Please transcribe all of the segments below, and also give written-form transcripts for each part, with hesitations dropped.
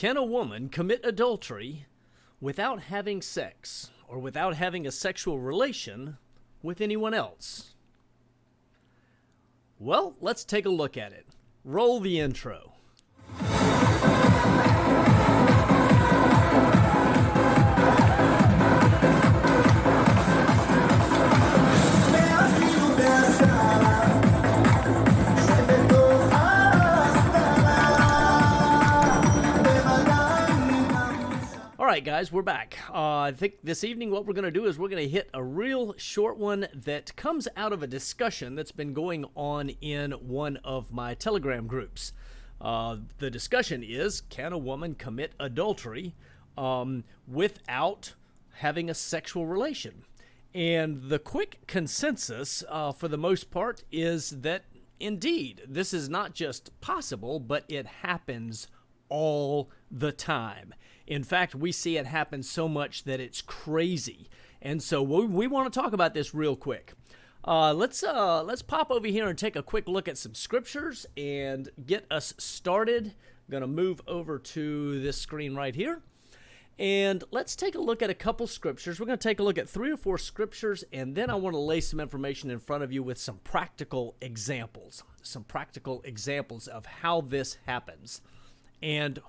Can a woman commit adultery without having sex or without having a sexual relation with anyone else? Well, let's take a look at it. Roll the intro. All right, guys, we're back. I think this evening what we're going to do is we're going to hit a real short one that comes out of a discussion that's been going on in one of my Telegram groups. The discussion is, can a woman commit adultery without having a sexual relation? And the quick consensus, for the most part, is that indeed, this is not just possible, but it happens all the time. In fact, we see it happen so much that it's crazy. And so we want to talk about this real quick. Let's pop over here and take a quick look at some scriptures and get us started. I'm going to move over to this screen right here. And let's take a look at a couple scriptures. We're going to take a look at 3 or 4 scriptures, and then I want to lay some information in front of you with some practical examples. Some practical examples of how this happens. And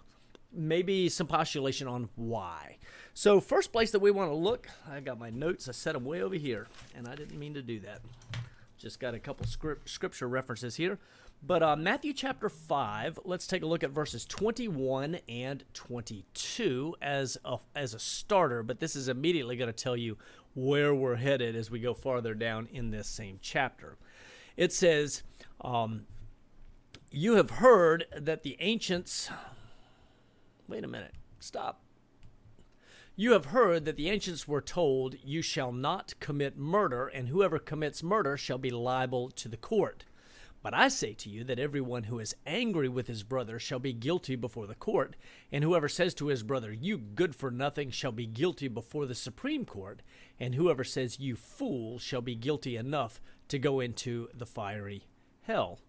maybe some postulation on why. So first place that we want to look, I got my notes, I set them way over here, and I didn't mean to do that. Just got a couple scripture references here. But Matthew chapter 5, let's take a look at verses 21 and 22 as a starter, but this is immediately going to tell you where we're headed as we go farther down in this same chapter. It says, you have heard that the ancients... Wait a minute. Stop. You have heard that the ancients were told, you shall not commit murder, and whoever commits murder shall be liable to the court. But I say to you that everyone who is angry with his brother shall be guilty before the court, and whoever says to his brother, you good for nothing, shall be guilty before the Supreme Court, and whoever says, you fool, shall be guilty enough to go into the fiery hell.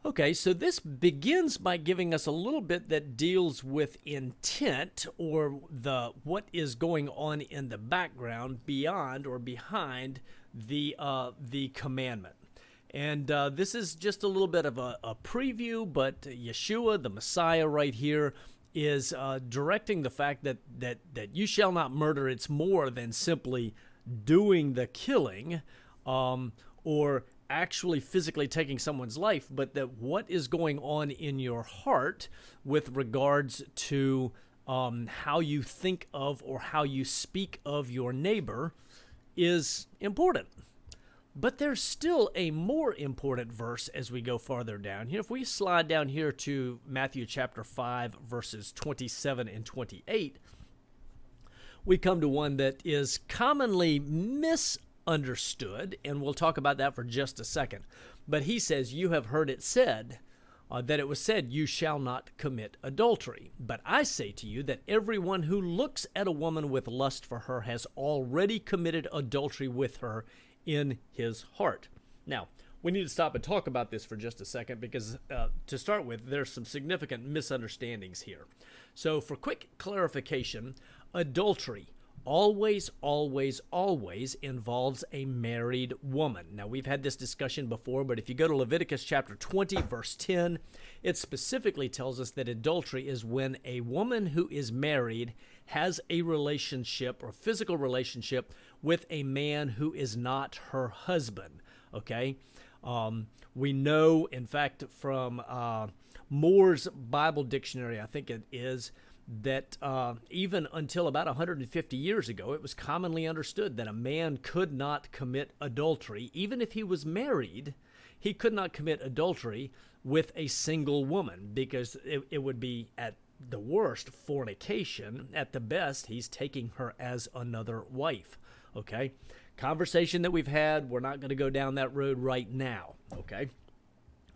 Okay, so this begins by giving us a little bit that deals with intent, or what is going on in the background beyond or behind the commandment. And this is just a little bit of a preview, but Yeshua, the Messiah right here, is directing the fact that you shall not murder. It's more than simply doing the killing or actually physically taking someone's life, but that what is going on in your heart with regards to how you think of or how you speak of your neighbor is important. But there's still a more important verse as we go farther down here. If we slide down here to Matthew chapter 5, verses 27 and 28, we come to one that is commonly misunderstood, and we'll talk about that for just a second. But he says, you have heard it said, that it was said, you shall not commit adultery. But I say to you that everyone who looks at a woman with lust for her has already committed adultery with her in his heart. Now, we need to stop and talk about this for just a second because, to start with, there's some significant misunderstandings here. So, for quick clarification, adultery always involves a married woman. Now, we've had this discussion before, but if you go to Leviticus chapter 20, verse 10, it specifically tells us that adultery is when a woman who is married has a relationship or physical relationship with a man who is not her husband, okay? We know, in fact, from Moore's Bible Dictionary, I think it is, that even until about 150 years ago, it was commonly understood that a man could not commit adultery. Even if he was married, he could not commit adultery with a single woman because it would be, at the worst, fornication. At the best, he's taking her as another wife, okay? Conversation that we've had, we're not going to go down that road right now, okay?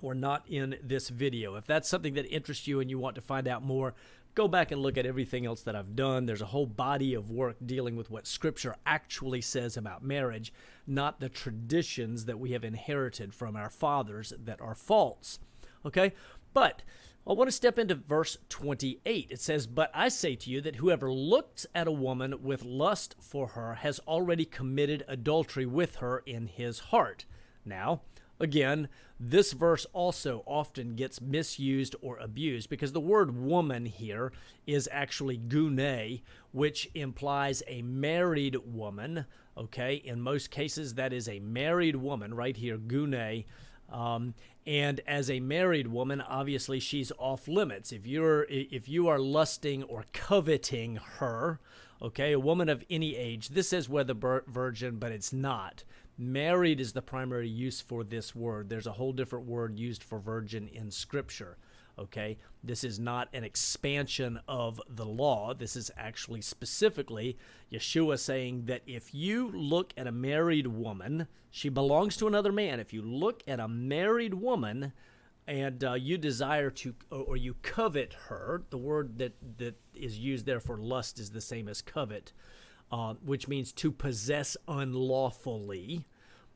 Or not in this video. If that's something that interests you and you want to find out more, go back and look at everything else that I've done. There's a whole body of work dealing with what Scripture actually says about marriage, not the traditions that we have inherited from our fathers that are false. Okay? But I want to step into verse 28. It says, "But I say to you that whoever looks at a woman with lust for her has already committed adultery with her in his heart." Now, again, this verse also often gets misused or abused because the word woman here is actually gune, which implies a married woman. Okay, in most cases, that is a married woman right here, gune. And as a married woman, obviously she's off limits. If you are lusting or coveting her, okay, a woman of any age, this says whether virgin, but it's not. Married is the primary use for this word. There's a whole different word used for virgin in Scripture. Okay, this is not an expansion of the law. This is actually specifically Yeshua saying that if you look at a married woman, she belongs to another man. If you look at a married woman and you desire to, or you covet her, the word that is used there for lust is the same as covet, which means to possess unlawfully,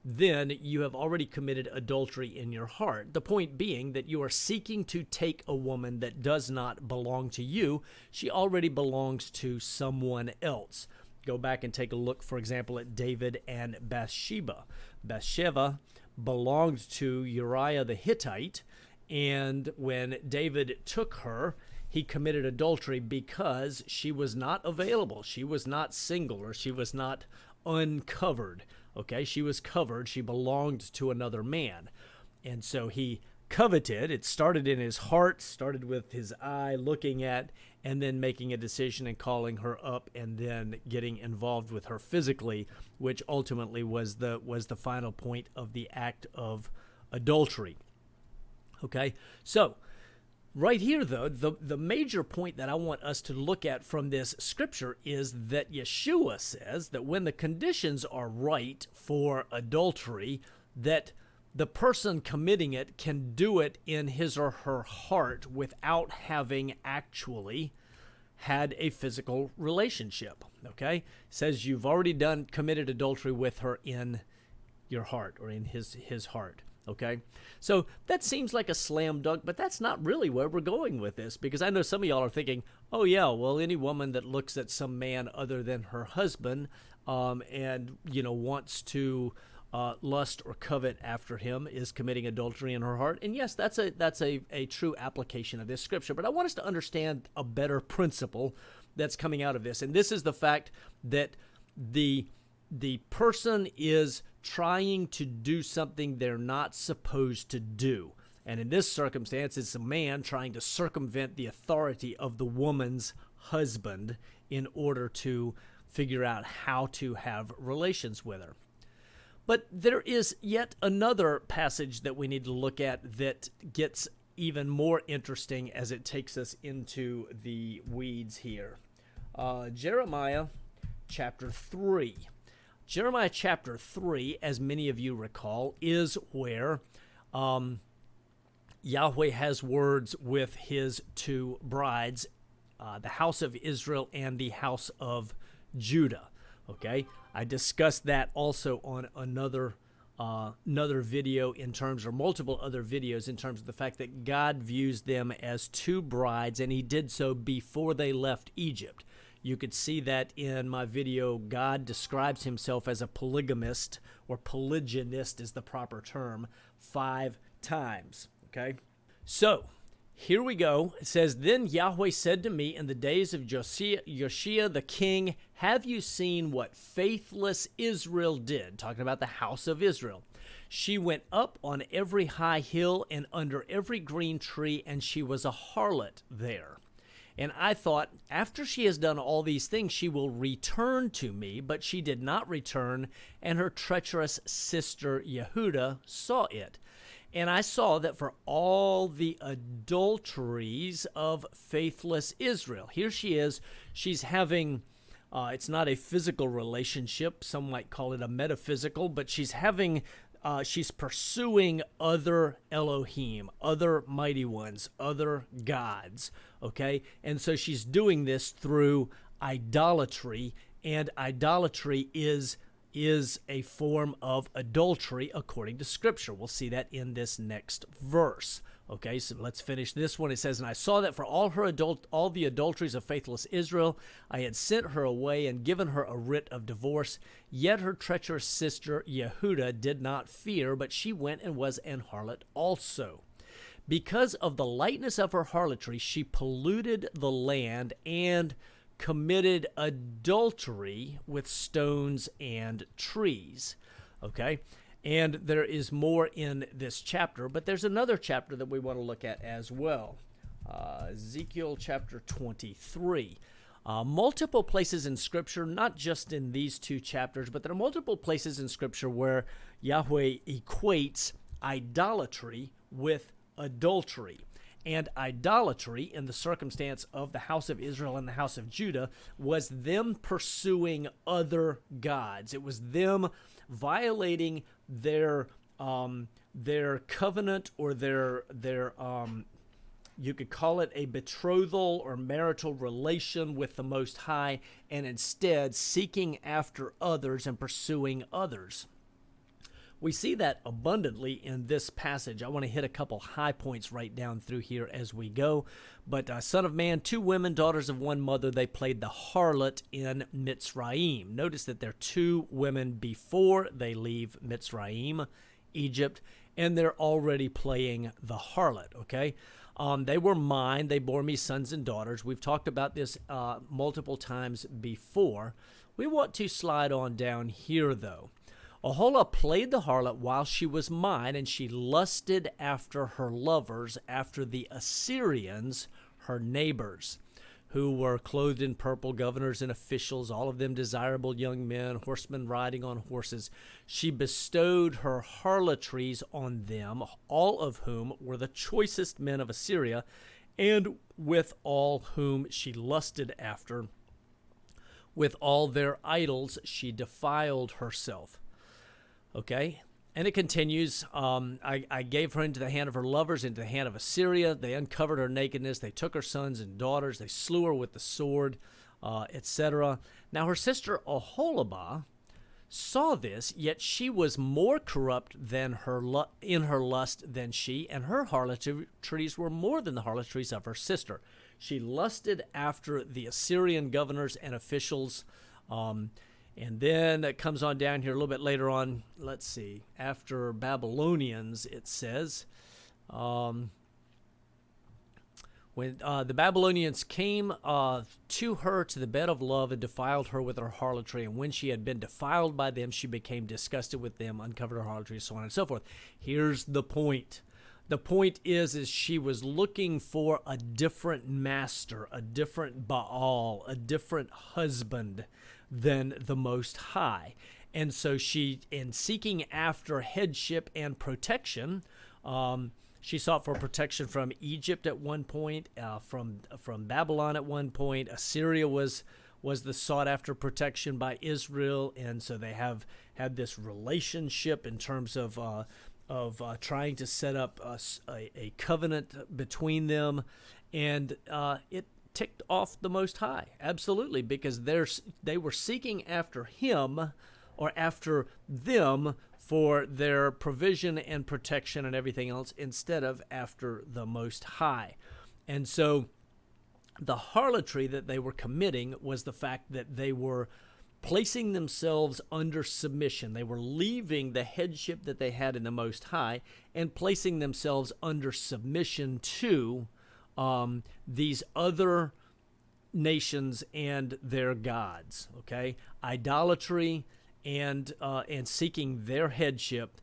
then you have already committed adultery in your heart. The point being that you are seeking to take a woman that does not belong to you. She already belongs to someone else. Go back and take a look, for example, at David and Bathsheba. Bathsheba belonged to Uriah the Hittite, and when David took her, he committed adultery because she was not available. She was not single, or she was not uncovered. Okay, she was covered. She belonged to another man. And so he coveted. It started in his heart, started with his eye looking at, and then making a decision and calling her up, and then getting involved with her physically, which ultimately was the final point of the act of adultery. Okay, so right here, though, the major point that I want us to look at from this scripture is that Yeshua says that when the conditions are right for adultery, that the person committing it can do it in his or her heart without having actually had a physical relationship. Okay? It says you've already committed adultery with her in your heart, or in his heart. Okay, so that seems like a slam dunk, but that's not really where we're going with this, because I know some of y'all are thinking, oh yeah, well, any woman that looks at some man other than her husband and, wants to lust or covet after him is committing adultery in her heart. And yes, that's a true application of this scripture, but I want us to understand a better principle that's coming out of this, and this is the fact that the person is trying to do something they're not supposed to do. And in this circumstance, it's a man trying to circumvent the authority of the woman's husband in order to figure out how to have relations with her. But there is yet another passage that we need to look at that gets even more interesting as it takes us into the weeds here. Jeremiah chapter 3. Jeremiah chapter 3, as many of you recall, is where Yahweh has words with his two brides, the house of Israel and the house of Judah. Okay, I discussed that also on another video in terms, or multiple other videos, in terms of the fact that God views them as two brides, and he did so before they left Egypt. You could see that in my video. God describes himself as a polygamist, or polygynist is the proper term, 5 times. Okay? So, here we go. It says, "Then Yahweh said to me in the days of Josiah the king, have you seen what faithless Israel did?" Talking about the house of Israel. "She went up on every high hill and under every green tree, and she was a harlot there. And I thought, after she has done all these things, she will return to me, but she did not return, and her treacherous sister Yehuda saw it. And I saw that for all the adulteries of faithless Israel," here she is, she's having, it's not a physical relationship, some might call it a metaphysical, but she's pursuing other Elohim, other mighty ones, other gods, okay? And so she's doing this through idolatry, and idolatry is a form of adultery according to Scripture. We'll see that in this next verse, Okay, so let's finish this one. It says, "And I saw that for all the adulteries of faithless Israel, I had sent her away and given her a writ of divorce. Yet her treacherous sister Yehuda did not fear, but she went and was an harlot also. Because of the lightness of her harlotry, she polluted the land and committed adultery with stones and trees." Okay? And there is more in this chapter, but there's another chapter that we want to look at as well. Ezekiel chapter 23. Multiple places in Scripture, not just in these two chapters, but there are multiple places in Scripture where Yahweh equates idolatry with adultery. And idolatry, in the circumstance of the house of Israel and the house of Judah, was them pursuing other gods. It was them violating their covenant, or their you could call it a betrothal or marital relation with the Most High, and instead seeking after others and pursuing others. We see that abundantly in this passage. I want to hit a couple high points right down through here as we go. But son of man, 2 women, daughters of one mother, they played the harlot in Mitzrayim. Notice that there are 2 women before they leave Mitzrayim, Egypt, and they're already playing the harlot, okay? They were mine. They bore me sons and daughters. We've talked about this multiple times before. We want to slide on down here, though. Aholah played the harlot while she was mine, and she lusted after her lovers, after the Assyrians, her neighbors, who were clothed in purple, governors and officials, all of them desirable young men, horsemen riding on horses. She bestowed her harlotries on them, all of whom were the choicest men of Assyria, and with all whom she lusted after. With all their idols she defiled herself. Okay, and it continues, I gave her into the hand of her lovers, into the hand of Assyria. They uncovered her nakedness. They took her sons and daughters. They slew her with the sword, etc. Now her sister Oholibah saw this, yet she was more corrupt than in her lust than she, and her harlotries were more than the harlotries of her sister. She lusted after the Assyrian governors and officials, and then it comes on down here a little bit later on. Let's see. After Babylonians, it says, when the Babylonians came to her to the bed of love and defiled her with her harlotry, and when she had been defiled by them, she became disgusted with them, uncovered her harlotry, so on and so forth. Here's the point. The point is she was looking for a different master, a different Baal, a different husband than the Most High. And so she, in seeking after headship and protection, she sought for protection from Egypt at one point, from Babylon at one point. Assyria was the sought-after protection by Israel, and so they had this relationship in terms of trying to set up a covenant between them, and it ticked off the Most High, absolutely, because they were seeking after him, or after them, for their provision and protection and everything else, instead of after the Most High. And so the harlotry that they were committing was the fact that they were placing themselves under submission. They were leaving the headship that they had in the Most High and placing themselves under submission to these other nations and their gods. Okay, idolatry and seeking their headship,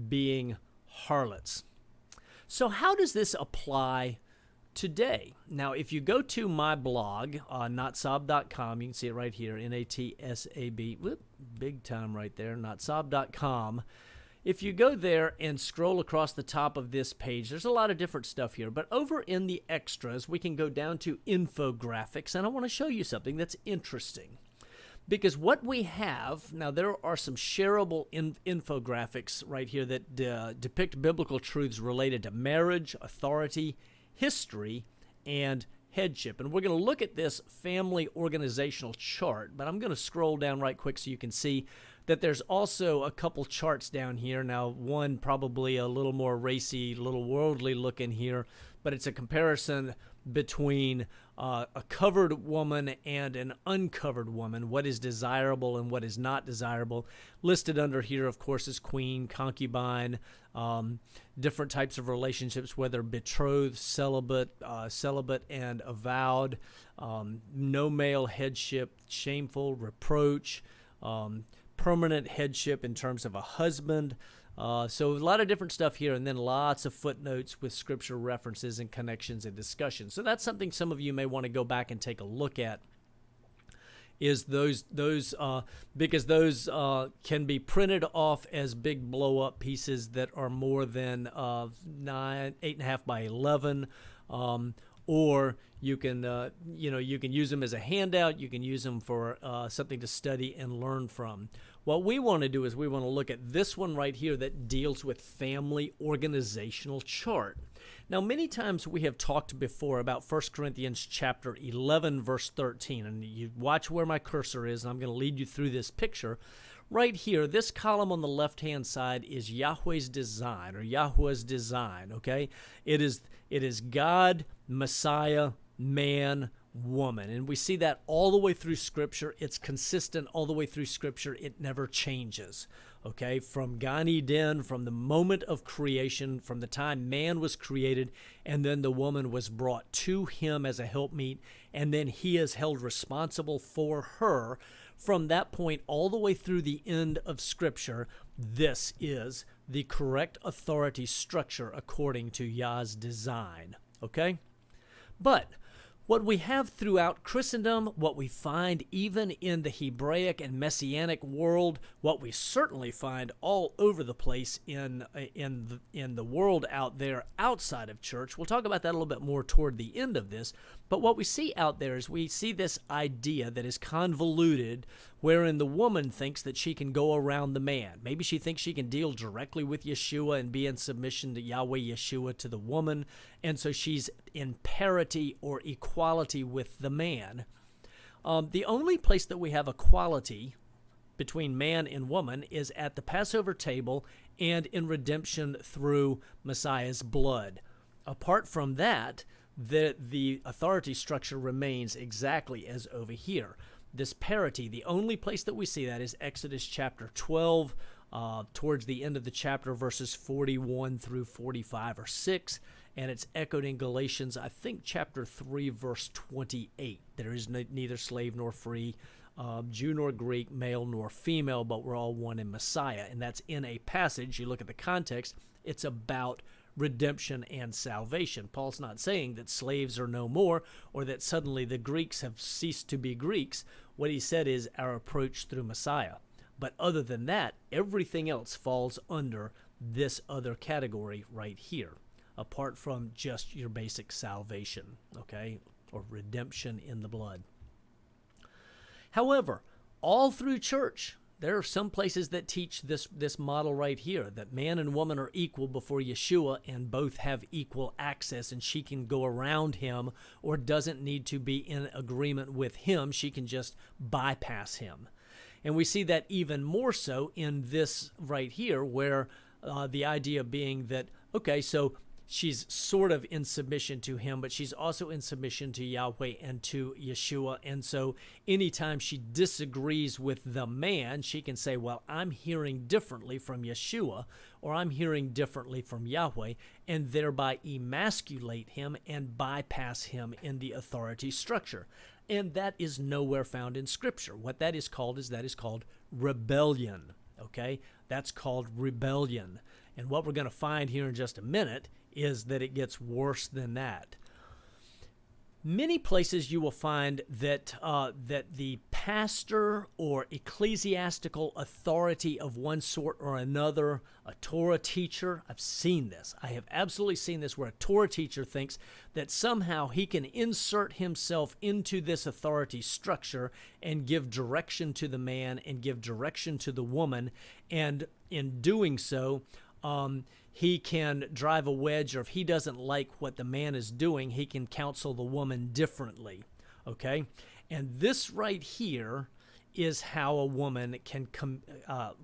being harlots. So how does this apply today? Now, if you go to my blog, notsob.com, you can see it right here, N-A-T-S-A-B, whoop, big time right there, notsob.com. If you go there and scroll across the top of this page, there's a lot of different stuff here. But over in the extras, we can go down to infographics, and I want to show you something that's interesting. Because what we have, now there are some shareable infographics right here that depict biblical truths related to marriage, authority, history, and headship. And we're going to look at this family organizational chart, but I'm going to scroll down right quick so you can see that there's also a couple charts down here. Now, one probably a little more racy, a little worldly looking here, but it's a comparison between a covered woman and an uncovered woman, what is desirable and what is not desirable. Listed under here, of course, is queen, concubine, different types of relationships, whether betrothed, celibate and avowed, no male headship, shameful, reproach, permanent headship in terms of a husband. So a lot of different stuff here, and then lots of footnotes with scripture references and connections and discussion. So that's something some of you may want to go back and take a look at, is those because those can be printed off as big blow-up pieces that are more than 8.5 by 11, or you can you can use them as a handout. You can use them for something to study and learn from. What we want to do is we want to look at this one right here that deals with family organizational chart. Now, many times we have talked before about 1 Corinthians chapter 11, verse 13, and you watch where my cursor is, and I'm going to lead you through this picture. Right here, this column on the left-hand side is Yahweh's design, or Yahweh's design, okay? It is God, Messiah, man, woman. And we see that all the way through Scripture. It's consistent all the way through Scripture. It never changes, okay? From Gan Eden, from the moment of creation, from the time man was created, and then the woman was brought to him as a helpmeet, and then he is held responsible for her. From that point all the way through the end of Scripture, this is the correct authority structure according to Yah's design, okay? But what we have throughout Christendom, what we find even in the Hebraic and Messianic world, what we certainly find all over the place in the world out there outside of church, we'll talk about that a little bit more toward the end of this, but what we see out there is we see this idea that is convoluted, wherein the woman thinks that she can go around the man. Maybe she thinks she can deal directly with Yeshua and be in submission to Yahweh Yeshua to the woman, and so she's in parity or equality with the man. The only place that we have equality between man and woman is at the Passover table and in redemption through Messiah's blood. Apart from that, the authority structure remains exactly as over here. This parity, the only place that we see that is Exodus chapter 12, towards the end of the chapter, verses 41 through 45 or 6, and it's echoed in Galatians, I think, chapter 3, verse 28. There is neither slave nor free, Jew nor Greek, male nor female, but we're all one in Messiah. And that's in a passage, you look at the context, it's about redemption and salvation. Paul's not saying that slaves are no more or that suddenly the Greeks have ceased to be Greeks. What he said is our approach through Messiah. But other than that, everything else falls under this other category right here, apart from just your basic salvation, okay, or redemption in the blood. However, all through church, there are some places that teach this model right here, that man and woman are equal before Yeshua and both have equal access, and she can go around him or doesn't need to be in agreement with him. She can just bypass him. And we see that even more so in this right here, where the idea being that, okay, so she's sort of in submission to him, but she's also in submission to Yahweh and to Yeshua. And so anytime she disagrees with the man, she can say, well, I'm hearing differently from Yeshua, or I'm hearing differently from Yahweh, and thereby emasculate him and bypass him in the authority structure. And that is nowhere found in Scripture. What that is called rebellion, okay? That's called rebellion. And what we're going to find here in just a minute is that it gets worse than that. Many places you will find that the pastor or ecclesiastical authority of one sort or another, a Torah teacher, I've seen this. I have absolutely seen this, where a Torah teacher thinks that somehow he can insert himself into this authority structure and give direction to the man and give direction to the woman, and in doing so, he can drive a wedge, or if he doesn't like what the man is doing, he can counsel the woman differently, okay? And this right here is how a woman can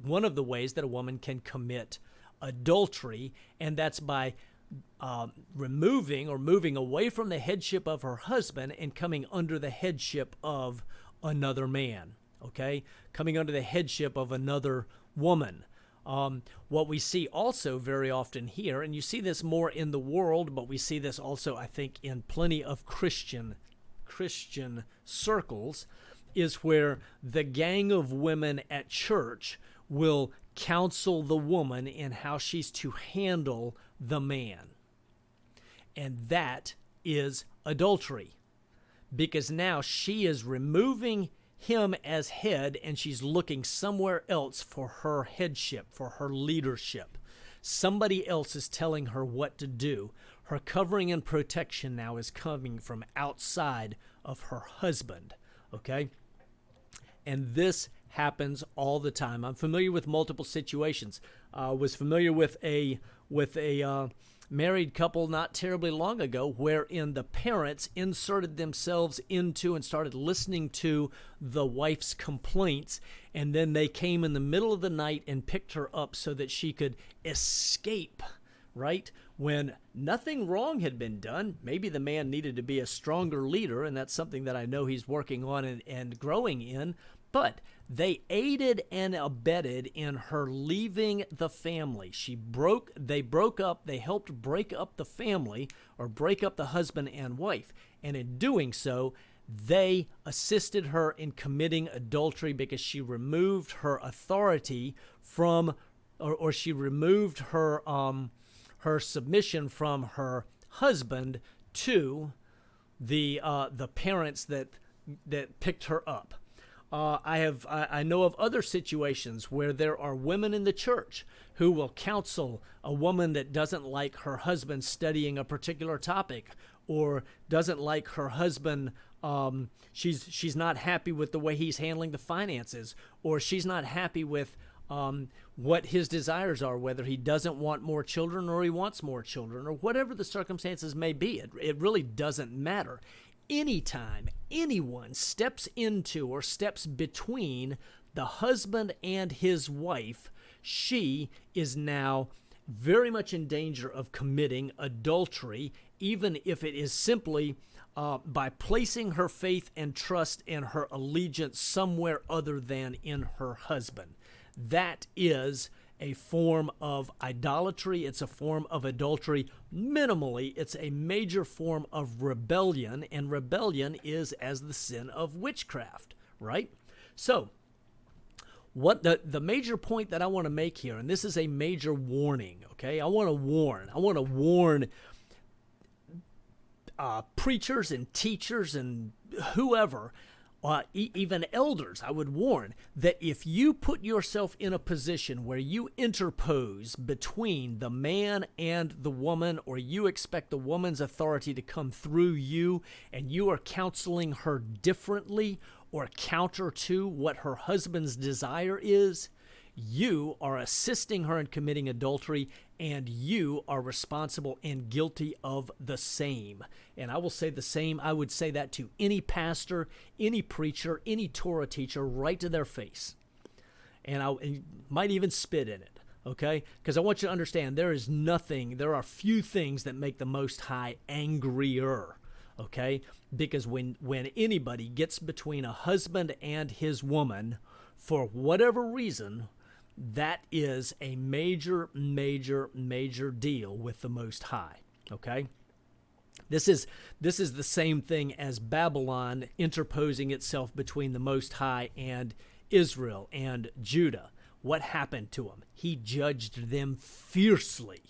one of the ways that a woman can commit adultery, and that's by removing or moving away from the headship of her husband and coming under the headship of another man, okay? Coming under the headship of another woman. What we see also very often here, and you see this more in the world, but we see this also, I think, in plenty of Christian circles, is where the gang of women at church will counsel the woman in how she's to handle the man. And that is adultery, because now she is removing him as head and she's looking somewhere else for her headship, for her leadership. Somebody else is telling her what to do. Her covering and protection now is coming from outside of her husband, okay? And this happens all the time. I'm familiar with multiple situations. Was familiar with a married couple not terribly long ago, wherein the parents inserted themselves into and started listening to the wife's complaints, and then they came in the middle of the night and picked her up so that she could escape, right? When nothing wrong had been done. Maybe the man needed to be a stronger leader, and that's something that I know he's working on and growing in, but they aided and abetted in her leaving the family. They broke up, they helped break up the family, or break up the husband and wife. And in doing so, they assisted her in committing adultery because she removed her authority from, or she removed her her submission from her husband to the parents that picked her up. I know of other situations where there are women in the church who will counsel a woman that doesn't like her husband studying a particular topic, or doesn't like her husband, she's not happy with the way he's handling the finances, or she's not happy with what his desires are, whether he doesn't want more children or he wants more children, or whatever the circumstances may be. It really doesn't matter. Anytime anyone steps into or steps between the husband and his wife, she is now very much in danger of committing adultery, even if it is simply by placing her faith and trust and her allegiance somewhere other than in her husband. That is a form of idolatry. It's a form of adultery. Minimally, it's a major form of rebellion, and rebellion is as the sin of witchcraft, right? So, what the major point that I want to make here, and this is a major warning, okay? I want to warn preachers and teachers and whoever, even elders. I would warn that if you put yourself in a position where you interpose between the man and the woman, or you expect the woman's authority to come through you, and you are counseling her differently or counter to what her husband's desire is, you are assisting her in committing adultery, and you are responsible and guilty of the same. And I will say the same. I would say that to any pastor, any preacher, any Torah teacher, right to their face. And I might even spit in it, okay? Because I want you to understand there are few things that make the Most High angrier, okay? Because when anybody gets between a husband and his woman, for whatever reason, that is a major, major, major deal with the Most High, okay? This is the same thing as Babylon interposing itself between the Most High and Israel and Judah. What happened to him? He judged them fiercely,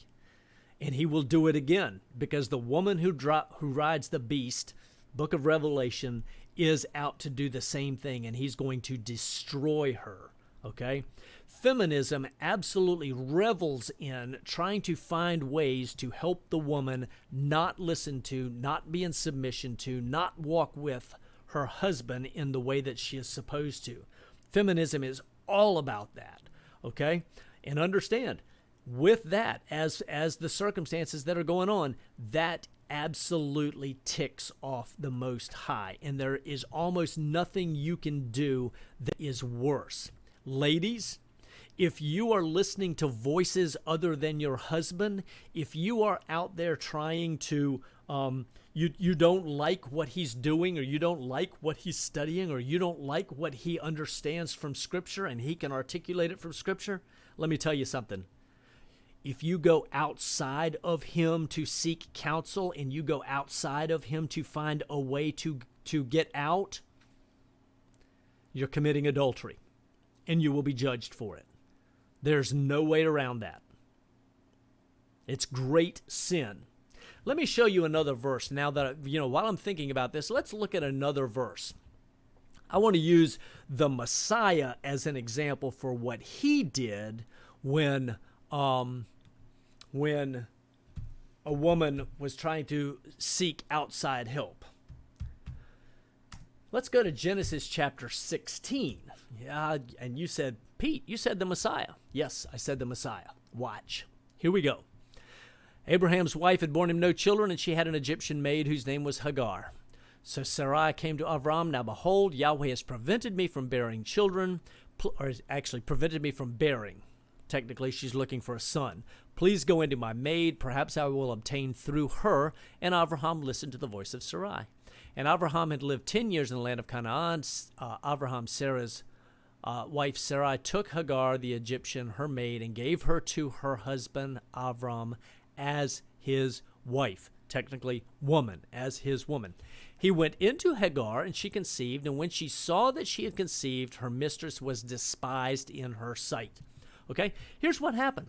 and he will do it again, because the woman who rides the beast, Book of Revelation, is out to do the same thing, and he's going to destroy her, okay? Feminism absolutely revels in trying to find ways to help the woman not listen to, not be in submission to, not walk with her husband in the way that she is supposed to. Feminism is all about that, okay? And understand, with that, as the circumstances that are going on, that absolutely ticks off the Most High, and there is almost nothing you can do that is worse. Ladies, if you are listening to voices other than your husband, if you are out there trying to, you don't like what he's doing, or you don't like what he's studying, or you don't like what he understands from Scripture and he can articulate it from Scripture, let me tell you something. If you go outside of him to seek counsel, and you go outside of him to find a way to get out, you're committing adultery, and you will be judged for it. There's no way around that. It's great sin. Let me show you another verse now that, while I'm thinking about this, let's look at another verse. I want to use the Messiah as an example for what he did when a woman was trying to seek outside help. Let's go to Genesis chapter 16. Yeah, and you said, Pete, you said the Messiah. Yes, I said the Messiah. Watch. Here we go. Abraham's wife had borne him no children, and she had an Egyptian maid whose name was Hagar. So Sarai came to Avram, now behold, Yahweh has prevented me from bearing children, or actually prevented me from bearing. Technically, she's looking for a son. Please go into my maid, perhaps I will obtain through her. And Abraham listened to the voice of Sarai. And Abraham had lived 10 years in the land of Canaan. Abraham, Sarah's wife Sarai, took Hagar, the Egyptian, her maid, and gave her to her husband Avram as his wife. Technically, woman, as his woman. He went into Hagar, and she conceived. And when she saw that she had conceived, her mistress was despised in her sight. Okay, here's what happened.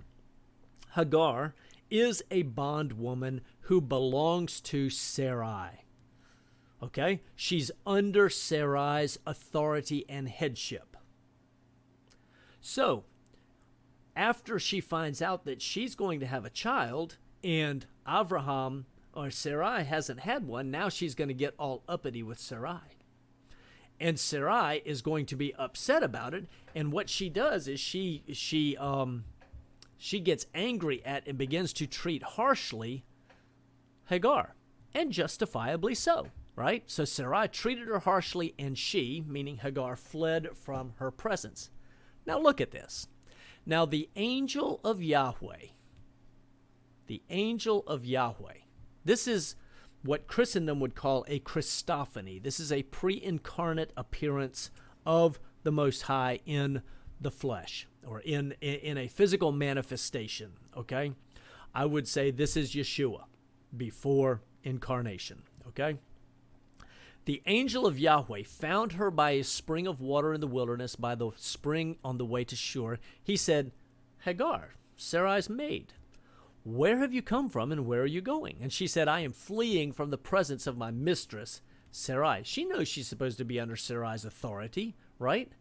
Hagar is a bondwoman who belongs to Sarai. Okay, she's under Sarai's authority and headship. So, after she finds out that she's going to have a child, and Abraham or Sarai hasn't had one, now she's going to get all uppity with Sarai. And Sarai is going to be upset about it. And what she does is she gets angry at and begins to treat harshly Hagar, and justifiably so, right? So Sarai treated her harshly, and she, meaning Hagar, fled from her presence. Now look at this. Now the angel of Yahweh, this is what Christendom would call a Christophany. This is a pre-incarnate appearance of the Most High in the flesh, or in a physical manifestation, okay? I would say this is Yeshua before incarnation, okay? The angel of Yahweh found her by a spring of water in the wilderness, by the spring on the way to Shur. He said, Hagar, Sarai's maid, where have you come from and where are you going? And she said, I am fleeing from the presence of my mistress, Sarai. She knows she's supposed to be under Sarai's authority, right?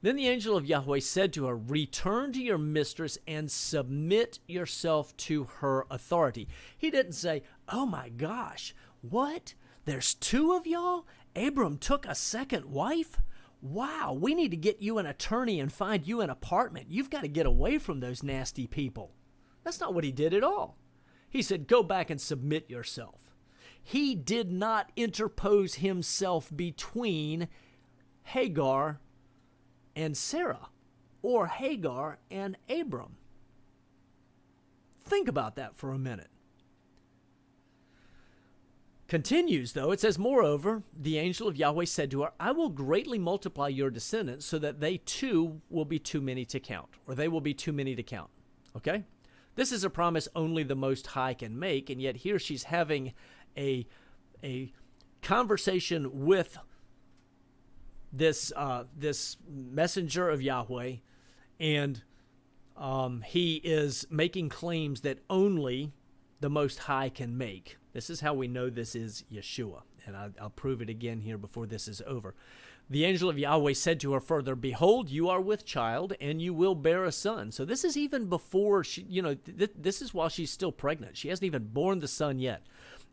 Then the angel of Yahweh said to her, return to your mistress and submit yourself to her authority. He didn't say, oh my gosh, what? There's two of y'all? Abram took a second wife? Wow, we need to get you an attorney and find you an apartment. You've got to get away from those nasty people. That's not what he did at all. He said, go back and submit yourself. He did not interpose himself between Hagar and Sarah, or Hagar and Abram. Think about that for a minute. Continues, though. It says, moreover, the angel of Yahweh said to her, I will greatly multiply your descendants so that they too will be too many to count, or they will be too many to count. Okay? This is a promise only the Most High can make, and yet here she's having a conversation with this messenger of Yahweh, and he is making claims that only the Most High can make. This is how we know this is Yeshua, and I'll prove it again here before this is over. The angel of Yahweh said to her further, behold, you are with child, and you will bear a son. So this is even before she, this is while she's still pregnant. She hasn't even born the son yet.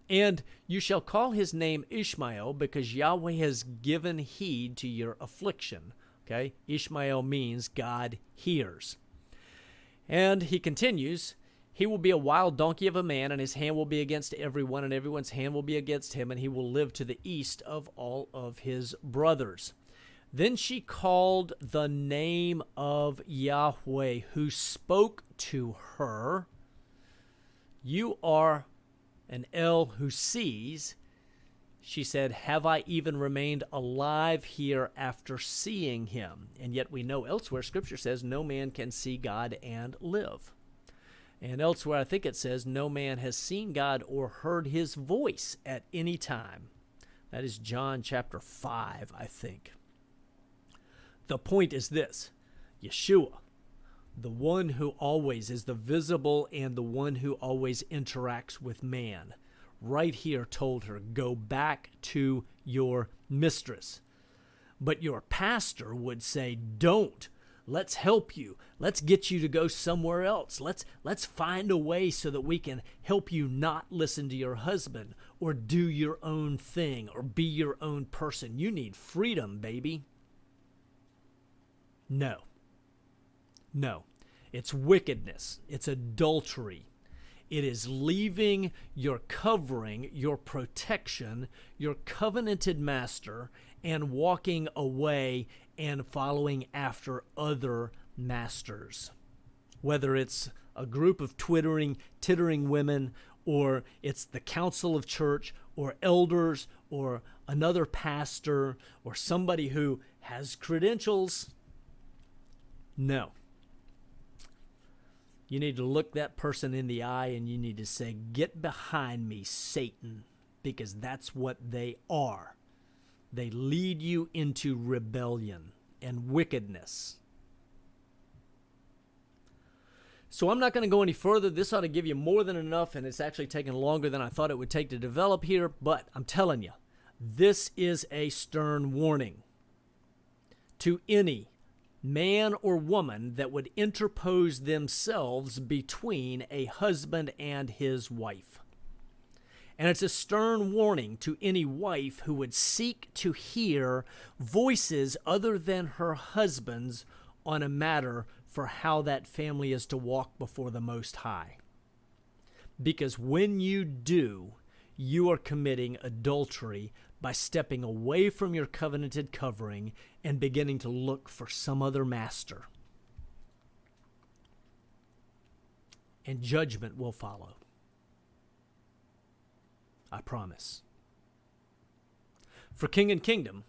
And you shall call his name Ishmael, because Yahweh has given heed to your affliction. Okay? Ishmael means God hears. And he continues, He will be a wild donkey of a man, and his hand will be against everyone, and everyone's hand will be against him, and he will live to the east of all of his brothers. Then she called the name of Yahweh, who spoke to her. You are an El who sees. She said, have I even remained alive here after seeing him? And yet we know elsewhere, Scripture says, no man can see God and live. And elsewhere, I think it says, no man has seen God or heard his voice at any time. That is John chapter 5, I think. The point is this: Yeshua, the one who always is the visible and the one who always interacts with man, right here told her, go back to your mistress. But your pastor would say, don't. Let's help you. Let's get you to go somewhere else. Let's find a way so that we can help you not listen to your husband or do your own thing or be your own person. You need freedom, baby. No. No. It's wickedness. It's adultery. It is leaving your covering, your protection, your covenanted master, and walking away and following after other masters. Whether it's a group of tittering women, or it's the council of church, or elders, or another pastor, or somebody who has credentials. No. You need to look that person in the eye and you need to say, get behind me, Satan, because that's what they are. They lead you into rebellion and wickedness. So I'm not going to go any further. This ought to give you more than enough, and it's actually taken longer than I thought it would take to develop here, but I'm telling you, this is a stern warning to any man or woman that would interpose themselves between a husband and his wife. And it's a stern warning to any wife who would seek to hear voices other than her husband's on a matter for how that family is to walk before the Most High. Because when you do, you are committing adultery by stepping away from your covenanted covering and beginning to look for some other master. And judgment will follow. I promise. For King and Kingdom,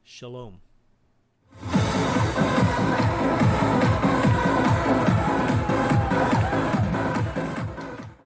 Shalom.